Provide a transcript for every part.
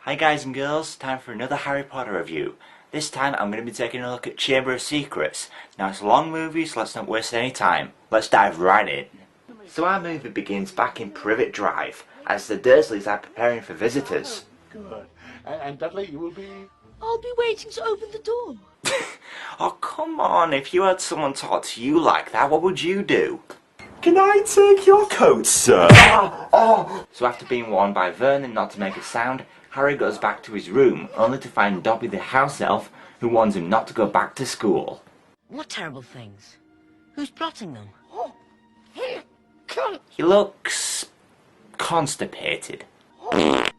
Hi guys and girls, time for another Harry Potter review. This time I'm going to be taking a look at Chamber of Secrets. Now it's a long movie, so let's not waste any time. Let's dive right in. So our movie begins back in Privet Drive, as the Dursleys are preparing for visitors. Good. And Dudley, you will be... I'll be waiting to open the door. Oh come on, if you had someone talk to you like that, what would you do? Can I take your coat, sir? So after being warned by Vernon not to make a sound, Harry goes back to his room, only to find Dobby the house elf, who warns him not to go back to school. What terrible things? Who's plotting them? He looks... constipated. What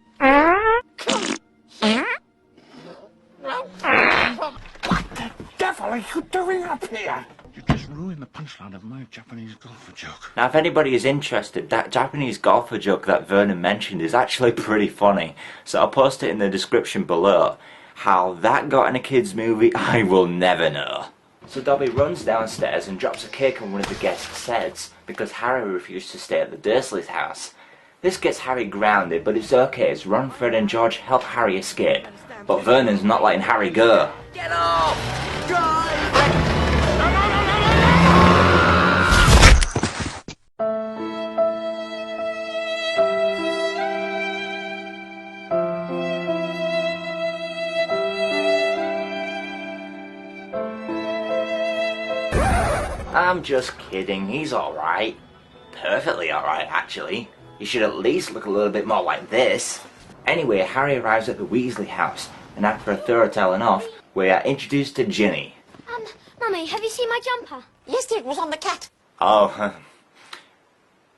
the devil are you doing up here? You just ruined the punchline of my Japanese golfer joke. Now if anybody is interested, that Japanese golfer joke that Vernon mentioned is actually pretty funny, so I'll post it in the description below. How that got in a kids movie, I will never know. So Dobby runs downstairs and drops a cake on one of the guests' heads, because Harry refused to stay at the Dursleys' house. This gets Harry grounded, but it's okay as Ron, Fred and George help Harry escape. But Vernon's not letting Harry go. Get off! Drive! I'm just kidding, he's alright. Perfectly alright, actually. He should at least look a little bit more like this. Anyway, Harry arrives at the Weasley house, and after a thorough telling off, we are introduced to Ginny. Mummy, have you seen my jumper? Yes, it was on the cat. Oh,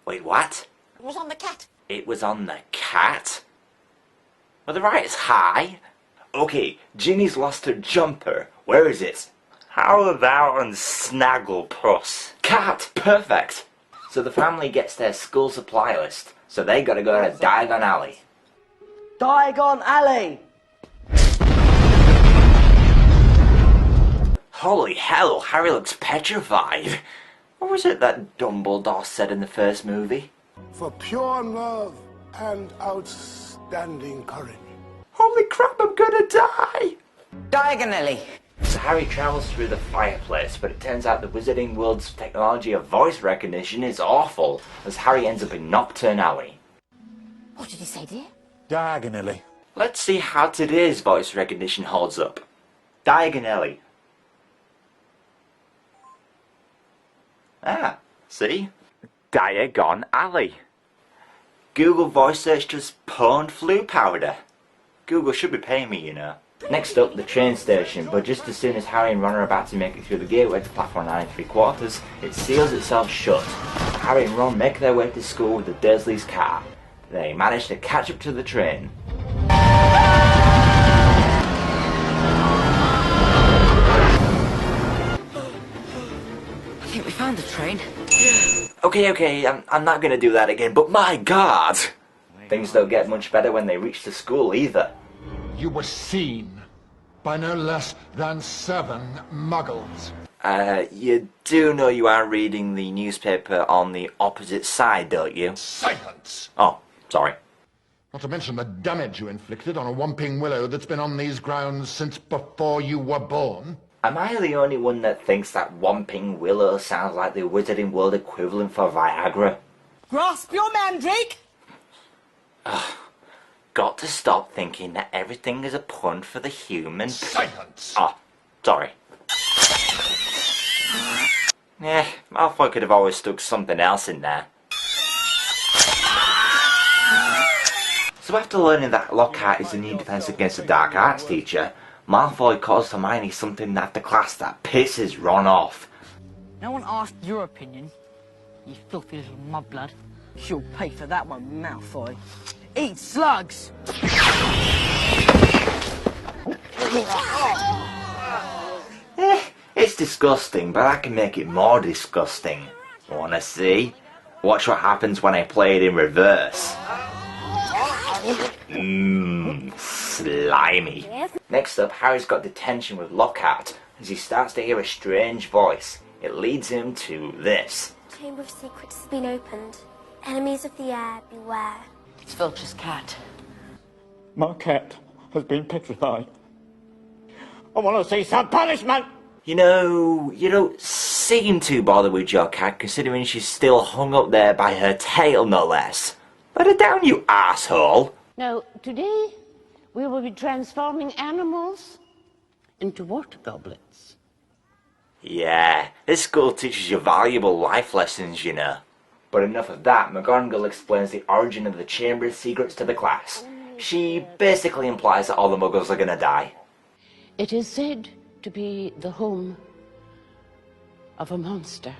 wait, what? It was on the cat. It was on the cat? Well, the right is high. Okay, Ginny's lost her jumper. Where is it? How about on Snagglepuss? Cat! Perfect! So the family gets their school supply list, so they gotta go to Diagon Alley. Diagon Alley! Holy hell, Harry looks petrified. What was it that Dumbledore said in the first movie? For pure love and outstanding courage. Holy crap, I'm gonna die! Diagon Alley. So Harry travels through the fireplace, but it turns out the Wizarding World's technology of voice recognition is awful, as Harry ends up in Nocturne Alley. What did he say, dear? Diagonally. Let's see how today's voice recognition holds up. Diagon Alley. Ah, see? Diagon Alley. Google voice search just pwned flu powder. Google should be paying me, you know. Next up, the train station, but just as soon as Harry and Ron are about to make it through the gateway to platform 9 3/4, it seals itself shut. Harry and Ron make their way to school with the Dursleys' car. They manage to catch up to the train. I think we found the train. Okay, I'm not gonna do that again, but my god! Things don't get much better when they reach the school either. You were seen by no less than 7 muggles. You do know you are reading the newspaper on the opposite side, don't you? Silence! Oh, sorry. Not to mention the damage you inflicted on a Whomping Willow that's been on these grounds since before you were born. Am I the only one that thinks that Whomping Willow sounds like the Wizarding World equivalent for Viagra? Grasp your mandrake! Got to stop thinking that everything is a pun for the human... Silence! Oh, sorry. Malfoy could have always stuck something else in there. So after learning that Lockhart is the new defense against the dark arts teacher, Malfoy calls Hermione something after class that pisses Ron off. No one asked your opinion, you filthy little mudblood. You'll pay for that one, Malfoy. Eat slugs! It's disgusting, but I can make it more disgusting. Wanna see? Watch what happens when I play it in reverse. Slimy. Next up, Harry's got detention with Lockhart, as he starts to hear a strange voice. It leads him to this. Chamber of Secrets has been opened. Enemies of the air, beware. It's Filch's cat. My cat has been petrified. I want to see some punishment! You know, you don't seem too bothered with your cat, considering she's still hung up there by her tail, no less. Let her down, you asshole! Now, today we will be transforming animals into water goblets. Yeah, this school teaches you valuable life lessons, you know. But enough of that, McGonagall explains the origin of the Chamber's secrets to the class. She basically implies that all the Muggles are gonna die. It is said to be the home of a monster.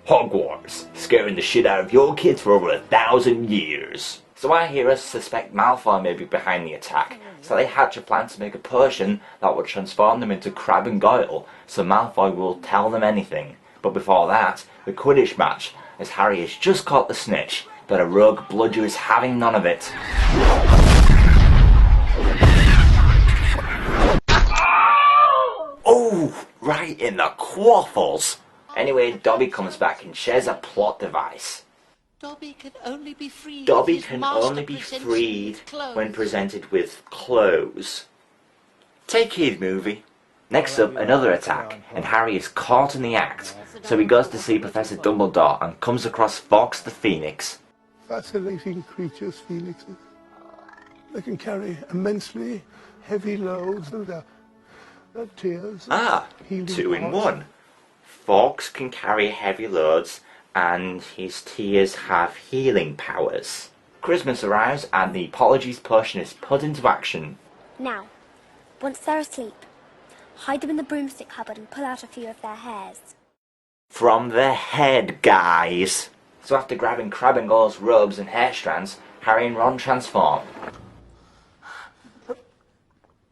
Hogwarts, scaring the shit out of your kids for over 1,000 years. So our heroes suspect Malfoy may be behind the attack, so they hatch a plan to make a potion that would transform them into Crabbe and Goyle, so Malfoy will tell them anything. But before that, the Quidditch match, as Harry has just caught the snitch, but a rogue bludger is having none of it. Oh, right in the quaffles! Anyway, Dobby comes back and shares a plot device. Dobby can only be freed. Dobby can only be freed when presented with clothes. Take heed, movie. Next up, another attack, and Harry is caught in the act, so he goes to see Professor Dumbledore and comes across Fawkes the Phoenix. Fascinating creatures, phoenixes. They can carry immensely heavy loads and their tears. Ah, healing 2 in hearts. 1. Fawkes can carry heavy loads, and his tears have healing powers. Christmas arrives, and the Apologies potion is put into action. Now, once they're asleep, hide them in the broomstick cupboard and pull out a few of their hairs. From the head, guys! So after grabbing Crabbe and Goyle's robes and hair strands, Harry and Ron transform.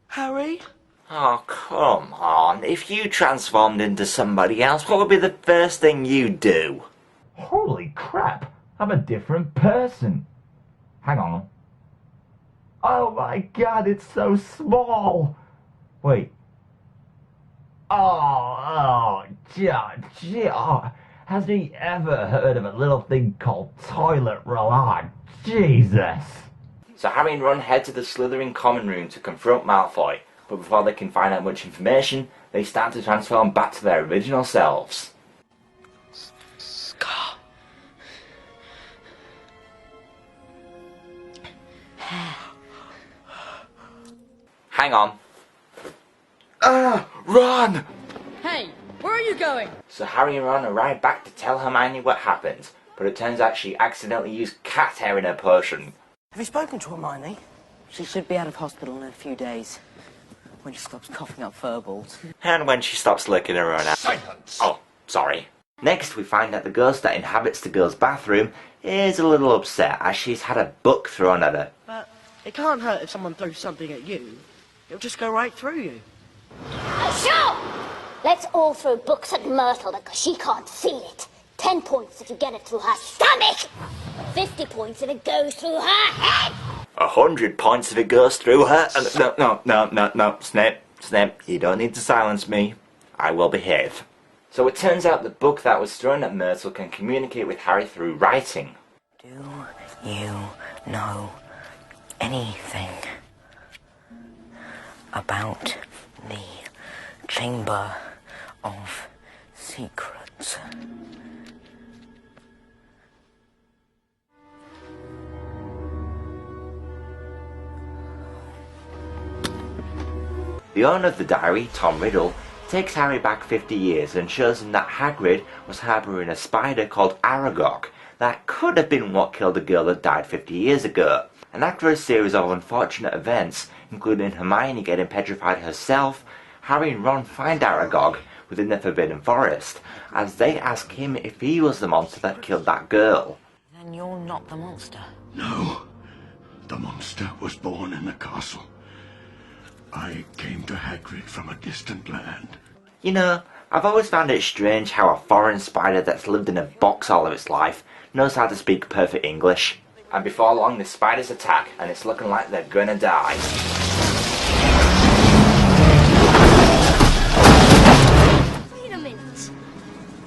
Harry? Oh, come on. If you transformed into somebody else, what would be the first thing you'd do? Holy crap! I'm a different person. Hang on. Oh my god, it's so small! Wait. Oh, has he ever heard of a little thing called toilet roll? Oh, Jesus! So Harry and Ron head to the Slytherin common room to confront Malfoy, but before they can find out much information, they start to transform back to their original selves. Scar. Hang on. Ron! Hey, where are you going? So Harry and Ron arrive back to tell Hermione what happened, but it turns out she accidentally used cat hair in her potion. Have you spoken to Hermione? She should be out of hospital in a few days. When she stops coughing up furballs. And when she stops licking her own ass. Silence! Oh, sorry. Next, we find that the ghost that inhabits the girl's bathroom is a little upset as she's had a book thrown at her. But it can't hurt if someone throws something at you. It'll just go right through you. Sure! Let's all throw books at Myrtle because she can't feel it. 10 points if you get it through her stomach. 50 points if it goes through her head. 100 points if it goes through her. No, Snape, you don't need to silence me. I will behave. So it turns out the book that was thrown at Myrtle can communicate with Harry through writing. Do you know anything about the Chamber of Secrets? The owner of the diary, Tom Riddle, takes Harry back 50 years and shows him that Hagrid was harbouring a spider called Aragog that could have been what killed the girl that died 50 years ago. And after a series of unfortunate events, including Hermione getting petrified herself, Harry and Ron find Aragog within the Forbidden Forest, as they ask him if he was the monster that killed that girl. Then you're not the monster. No, the monster was born in the castle. I came to Hagrid from a distant land. You know, I've always found it strange how a foreign spider that's lived in a box all of its life knows how to speak perfect English. And before long the spiders attack and it's looking like they're gonna die. Wait a minute.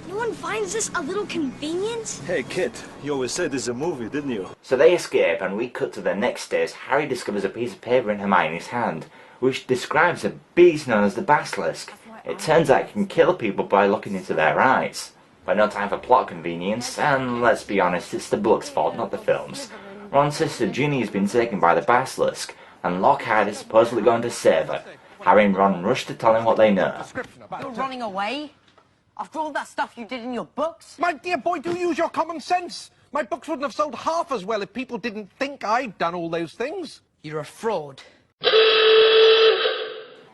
No one finds this a little convenient? Hey, kid, you always said this is a movie, didn't you? So they escape, and we cut to the next day as Harry discovers a piece of paper in Hermione's hand, which describes a beast known as the Basilisk. It turns out it can kill people by looking into their eyes. But no time for plot convenience, and let's be honest, it's the book's fault, not the film's. Ron's sister Ginny has been taken by the Basilisk, and Lockhart is supposedly going to save her. Harry and Ron rush to tell him what they know. You're running away? After all that stuff you did in your books? My dear boy, do use your common sense. My books wouldn't have sold half as well if people didn't think I'd done all those things. You're a fraud.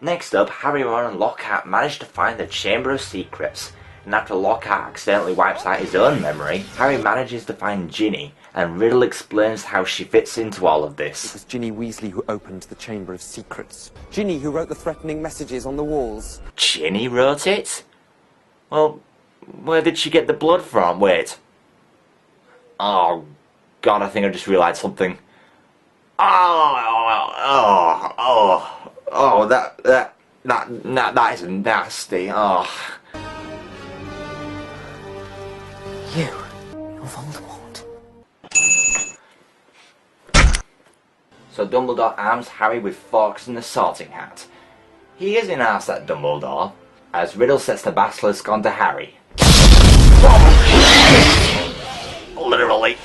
Next up, Harry, Ron and Lockhart manage to find the Chamber of Secrets. And after Lockhart accidentally wipes out his own memory, Harry manages to find Ginny, and Riddle explains how she fits into all of this. It was Ginny Weasley who opened the Chamber of Secrets. Ginny who wrote the threatening messages on the walls. Ginny wrote it? Well, where did she get the blood from? Wait. Oh, God, I think I just realised something. That is nasty. Oh. You're Voldemort. So Dumbledore arms Harry with forks and the sorting hat. He isn't asked at Dumbledore, as Riddle sets the Basilisk onto Harry. Literally.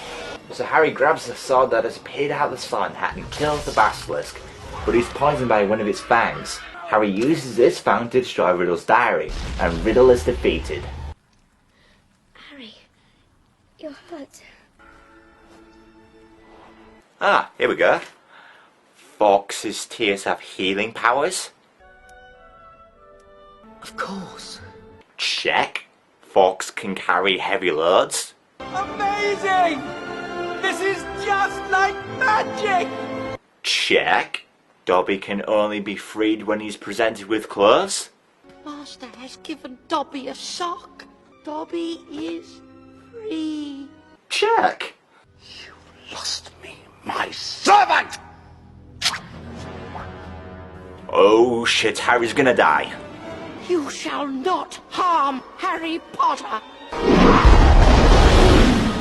So Harry grabs the sword that has appeared out of the sorting hat and kills the Basilisk, but he's poisoned by one of its fangs. Harry uses this fang to destroy Riddle's diary, and Riddle is defeated. Harry, you're hurt. Ah, here we go. Fawkes's tears have healing powers? Of course. Check. Fawkes can carry heavy loads? Amazing! This is just like magic! Check. Dobby can only be freed when he's presented with clothes? Master has given Dobby a sock. Dobby is free. Check. Lost me, my servant! Oh shit, Harry's gonna die. You shall not harm Harry Potter.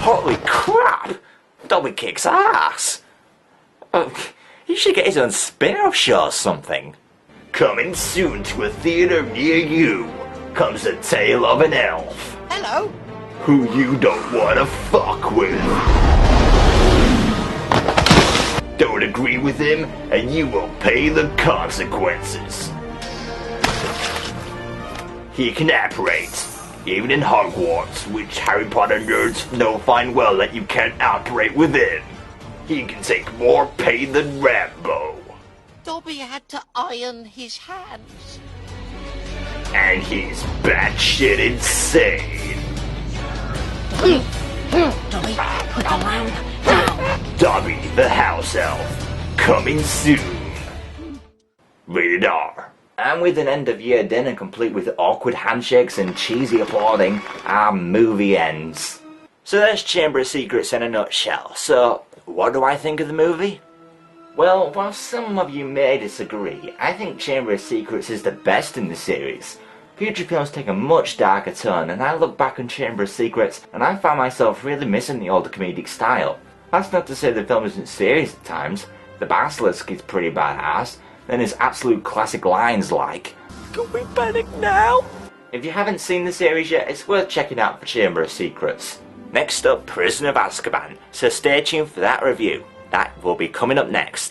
Holy crap! Dobby kicks ass! He should get his own spin-off show or something. Coming soon to a theatre near you comes the tale of an elf. Hello. Who you don't want to fuck with. Don't agree with him, and you will pay the consequences. He can apparate, even in Hogwarts, which Harry Potter nerds know fine well that you can't apparate with him. He can take more pain than Rambo. Dobby had to iron his hands. And he's batshit insane. Dobby, put the lamp down. Dobby the House Elf, coming soon. Rated R. And with an end-of-year dinner complete with awkward handshakes and cheesy applauding, our movie ends. So there's Chamber of Secrets in a nutshell. So, what do I think of the movie? Well, while some of you may disagree, I think Chamber of Secrets is the best in the series. Future films take a much darker tone, and I look back on Chamber of Secrets and I found myself really missing the older comedic style. That's not to say the film isn't serious at times. The Basilisk is pretty badass. Then there's absolute classic lines like, "Can we panic now?" If you haven't seen the series yet, it's worth checking out for Chamber of Secrets. Next up, Prisoner of Azkaban, so stay tuned for that review. That will be coming up next.